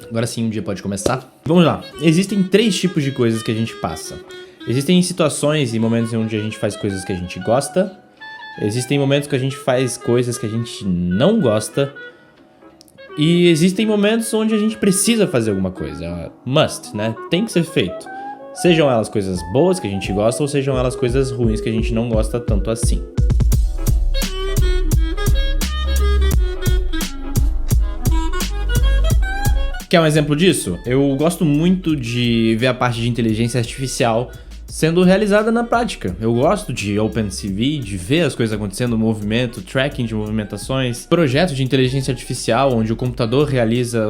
Agora sim, o dia pode começar. Vamos lá. Existem 3 tipos de coisas que a gente passa. Existem situações e momentos onde a gente faz coisas que a gente gosta. Existem momentos que a gente faz coisas que a gente não gosta. E existem momentos onde a gente precisa fazer alguma coisa. Must, né? Tem que ser feito. Sejam elas coisas boas que a gente gosta ou sejam elas coisas ruins que a gente não gosta tanto assim. Quer um exemplo disso? Eu gosto muito de ver a parte de inteligência artificial sendo realizada na prática. Eu gosto de OpenCV, de ver as coisas acontecendo, movimento, tracking de movimentações, projetos de inteligência artificial onde o computador realiza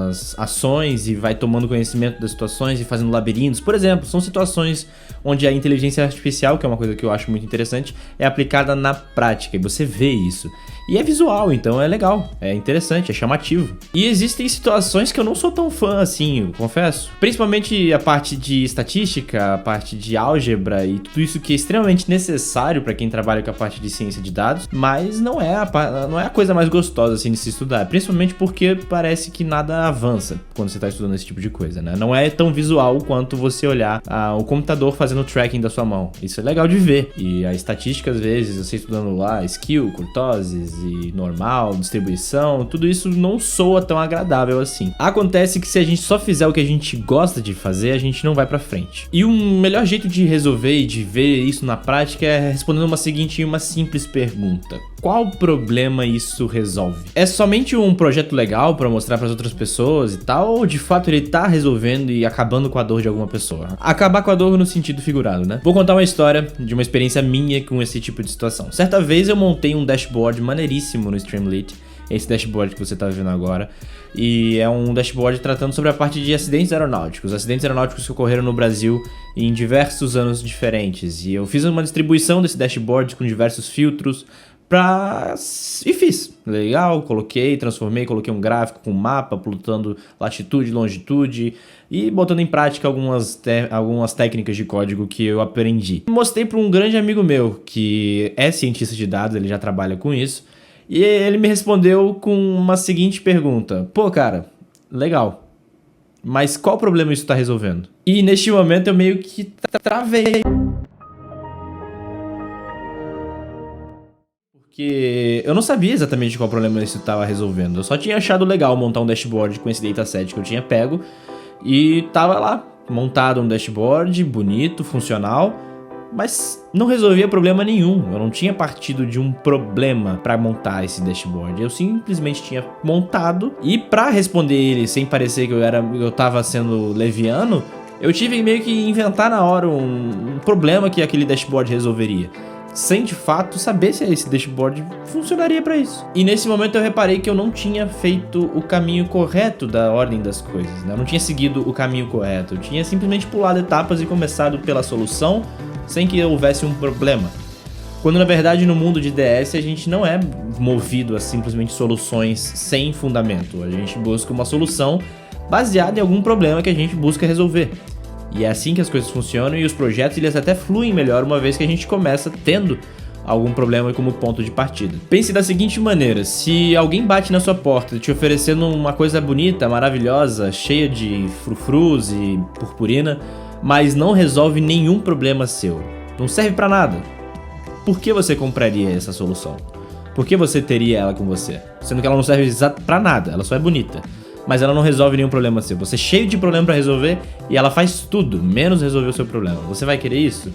as ações e vai tomando conhecimento das situações e fazendo labirintos. Por exemplo, são situações onde a inteligência artificial, que é uma coisa que eu acho muito interessante, é aplicada na prática e você vê isso. E é visual, então é legal, é interessante, é chamativo. E existem situações que eu não sou tão fã assim, eu confesso. Principalmente a parte de estatística, a parte de álgebra e tudo isso que é extremamente necessário para quem trabalha com a parte de ciência de dados, mas não é a coisa mais gostosa assim de se estudar, principalmente porque parece que nada avança quando você está estudando esse tipo de coisa, né? Não é tão visual quanto você olhar o computador fazendo o tracking da sua mão. Isso é legal de ver. E a estatística, às vezes, você estudando lá, skill, kurtoses e normal, distribuição, tudo isso não soa tão agradável assim. Acontece que se a gente só fizer o que a gente gosta de fazer, a gente não vai pra frente. E o melhor jeito de resolver e de ver isso na prática é respondendo uma simples pergunta: qual problema isso resolve? É somente um projeto legal pra mostrar pras outras pessoas e tal, ou de fato ele tá resolvendo e acabando com a dor de alguma pessoa? Acabar com a dor no sentido figurado, né? Vou contar uma história de uma experiência minha com esse tipo de situação. Certa vez eu montei um dashboard maneiríssimo no Streamlit, esse dashboard que você tá vendo agora, e é um dashboard tratando sobre a parte de acidentes aeronáuticos que ocorreram no Brasil em diversos anos diferentes, e eu fiz uma distribuição desse dashboard com diversos filtros e fiz, legal, transformei, coloquei um gráfico com um mapa, plotando latitude, longitude e botando em prática algumas técnicas de código que eu aprendi. Mostrei para um grande amigo meu que é cientista de dados, ele já trabalha com isso, e ele me respondeu com uma seguinte pergunta: pô, cara, legal, mas qual problema isso tá resolvendo? E neste momento eu meio que travei. Porque eu não sabia exatamente qual problema isso estava resolvendo. Eu só tinha achado legal montar um dashboard com esse dataset que eu tinha pego e tava lá, montado um dashboard bonito, funcional, mas não resolvia problema nenhum. Eu não tinha partido de um problema para montar esse dashboard. Eu simplesmente tinha montado, e para responder ele sem parecer que eu tava sendo leviano, eu tive meio que inventar na hora um problema que aquele dashboard resolveria, sem de fato saber se esse dashboard funcionaria para isso. E nesse momento eu reparei que eu não tinha feito o caminho correto da ordem das coisas, né? Eu não tinha seguido o caminho correto, eu tinha simplesmente pulado etapas e começado pela solução sem que houvesse um problema. Quando na verdade no mundo de DS a gente não é movido a simplesmente soluções sem fundamento, a gente busca uma solução baseada em algum problema que a gente busca resolver. E é assim que as coisas funcionam, e os projetos eles até fluem melhor uma vez que a gente começa tendo algum problema como ponto de partida. Pense da seguinte maneira: se alguém bate na sua porta te oferecendo uma coisa bonita, maravilhosa, cheia de frufrus e purpurina, mas não resolve nenhum problema seu, não serve pra nada, por que você compraria essa solução? Por que você teria ela com você? Sendo que ela não serve pra nada, ela só é bonita, mas ela não resolve nenhum problema seu. Você é cheio de problema pra resolver e ela faz tudo, menos resolver o seu problema. Você vai querer isso?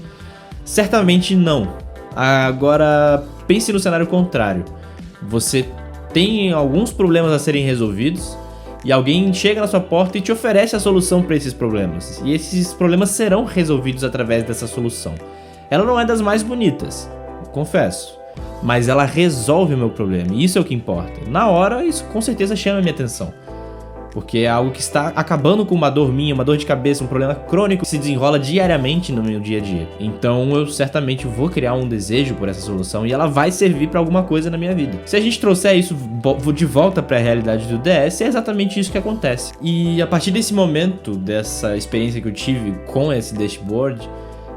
Certamente não. Agora, pense no cenário contrário. Você tem alguns problemas a serem resolvidos e alguém chega na sua porta e te oferece a solução para esses problemas. E esses problemas serão resolvidos através dessa solução. Ela não é das mais bonitas, confesso, mas ela resolve o meu problema, e isso é o que importa. Na hora, isso com certeza chama a minha atenção, porque é algo que está acabando com uma dor minha, uma dor de cabeça, um problema crônico que se desenrola diariamente no meu dia a dia. Então eu certamente vou criar um desejo por essa solução e ela vai servir para alguma coisa na minha vida. Se a gente trouxer isso de volta para a realidade do DS, é exatamente isso que acontece. E a partir desse momento, dessa experiência que eu tive com esse dashboard,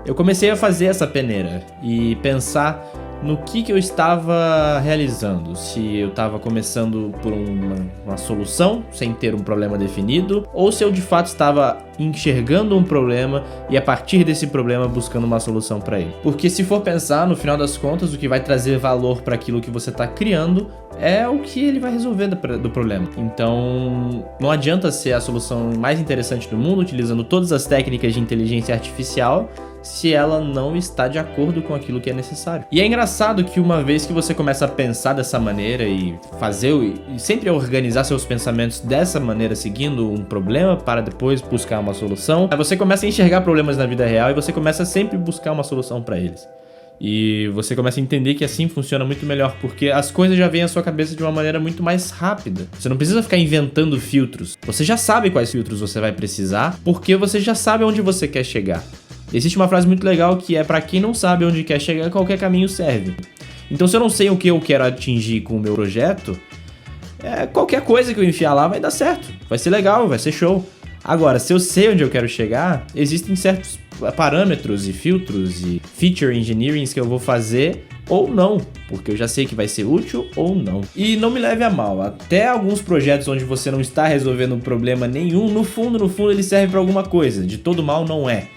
eu comecei a fazer essa peneira e pensar no que eu estava realizando. Se eu estava começando por uma solução, sem ter um problema definido, ou se eu de fato estava enxergando um problema e a partir desse problema buscando uma solução para ele. Porque se for pensar, no final das contas, o que vai trazer valor para aquilo que você está criando é o que ele vai resolver do problema. Então, não adianta ser a solução mais interessante do mundo, utilizando todas as técnicas de inteligência artificial, se ela não está de acordo com aquilo que é necessário. E é engraçado que uma vez que você começa a pensar dessa maneira e sempre organizar seus pensamentos dessa maneira, seguindo um problema para depois buscar uma solução, você começa a enxergar problemas na vida real e você começa a sempre buscar uma solução para eles. E você começa a entender que assim funciona muito melhor, porque as coisas já vêm à sua cabeça de uma maneira muito mais rápida. Você não precisa ficar inventando filtros. Você já sabe quais filtros você vai precisar, porque você já sabe onde você quer chegar. Existe uma frase muito legal que é: pra quem não sabe onde quer chegar, qualquer caminho serve. Então, se eu não sei o que eu quero atingir com o meu projeto, qualquer coisa que eu enfiar lá vai dar certo. Vai ser legal, vai ser show. Agora, se eu sei onde eu quero chegar, existem certos parâmetros e filtros e feature engineerings que eu vou fazer ou não, porque eu já sei que vai ser útil ou não. E não me leve a mal, até alguns projetos onde você não está resolvendo problema nenhum, no fundo ele serve para alguma coisa. De todo mal não é.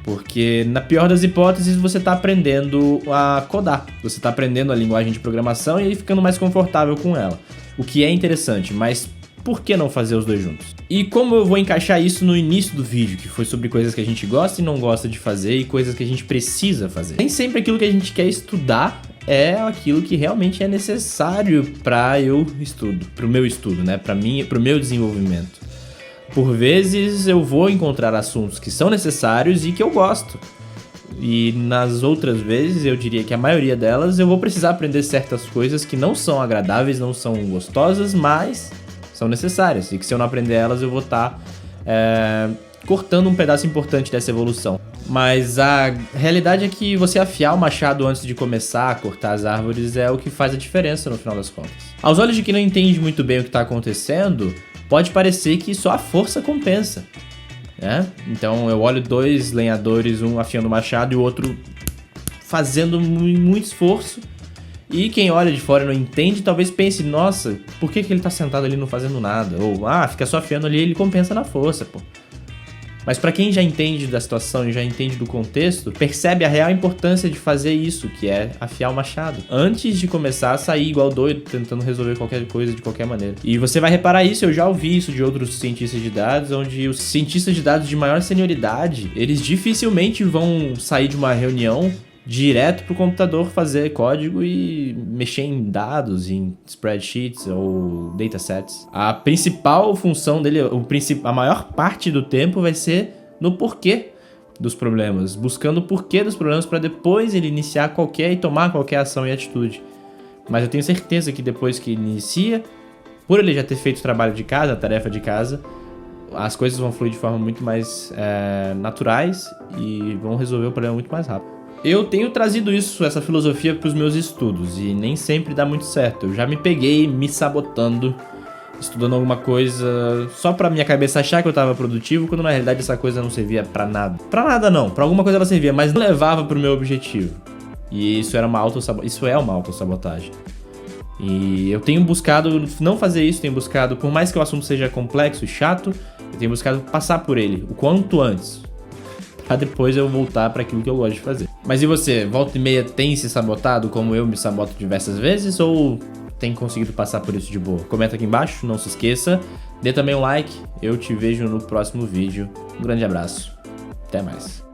Porque, na pior das hipóteses, você está aprendendo a codar. Você está aprendendo a linguagem de programação e ficando mais confortável com ela. O que é interessante, mas por que não fazer os dois juntos? E como eu vou encaixar isso no início do vídeo, que foi sobre coisas que a gente gosta e não gosta de fazer e coisas que a gente precisa fazer. Nem sempre aquilo que a gente quer estudar é aquilo que realmente é necessário para o meu estudo, né? Para o meu desenvolvimento. Por vezes eu vou encontrar assuntos que são necessários e que eu gosto. E nas outras vezes, eu diria que a maioria delas, eu vou precisar aprender certas coisas que não são agradáveis, não são gostosas, mas são necessárias. E que se eu não aprender elas, eu vou estar cortando um pedaço importante dessa evolução. Mas a realidade é que você afiar o machado antes de começar a cortar as árvores é o que faz a diferença no final das contas. Aos olhos de quem não entende muito bem o que está acontecendo, pode parecer que só a força compensa, né? Então eu olho dois lenhadores, um afiando o machado e o outro fazendo muito esforço, e quem olha de fora e não entende talvez pense: nossa, por que ele tá sentado ali não fazendo nada? Ou, fica só afiando ali, ele compensa na força, pô. Mas pra quem já entende da situação e já entende do contexto, percebe a real importância de fazer isso, que é afiar o machado, antes de começar a sair igual doido, tentando resolver qualquer coisa de qualquer maneira. E você vai reparar isso, eu já ouvi isso de outros cientistas de dados, onde os cientistas de dados de maior senioridade, eles dificilmente vão sair de uma reunião direto pro computador fazer código e mexer em dados, em spreadsheets ou datasets. A principal função dele, a maior parte do tempo vai ser no porquê dos problemas, buscando o porquê dos problemas para depois ele iniciar e tomar qualquer ação e atitude. Mas eu tenho certeza que depois que inicia, por ele já ter feito o trabalho de casa, a tarefa de casa, as coisas vão fluir de forma muito mais naturais e vão resolver o problema muito mais rápido. Eu tenho trazido essa filosofia para os meus estudos e nem sempre dá muito certo. Eu já me peguei me sabotando, estudando alguma coisa só pra minha cabeça achar que eu tava produtivo, quando na realidade essa coisa não servia pra nada. Pra nada não, pra alguma coisa ela servia, mas não levava pro meu objetivo. E isso é uma autossabotagem. E eu tenho buscado não fazer isso, tenho buscado, por mais que o assunto seja complexo e chato, eu tenho buscado passar por ele o quanto antes, pra depois eu voltar pra aquilo que eu gosto de fazer. Mas e você, volta e meia tem se sabotado como eu me saboto diversas vezes, ou tem conseguido passar por isso de boa? Comenta aqui embaixo, não se esqueça, dê também um like, eu te vejo no próximo vídeo. Um grande abraço, até mais.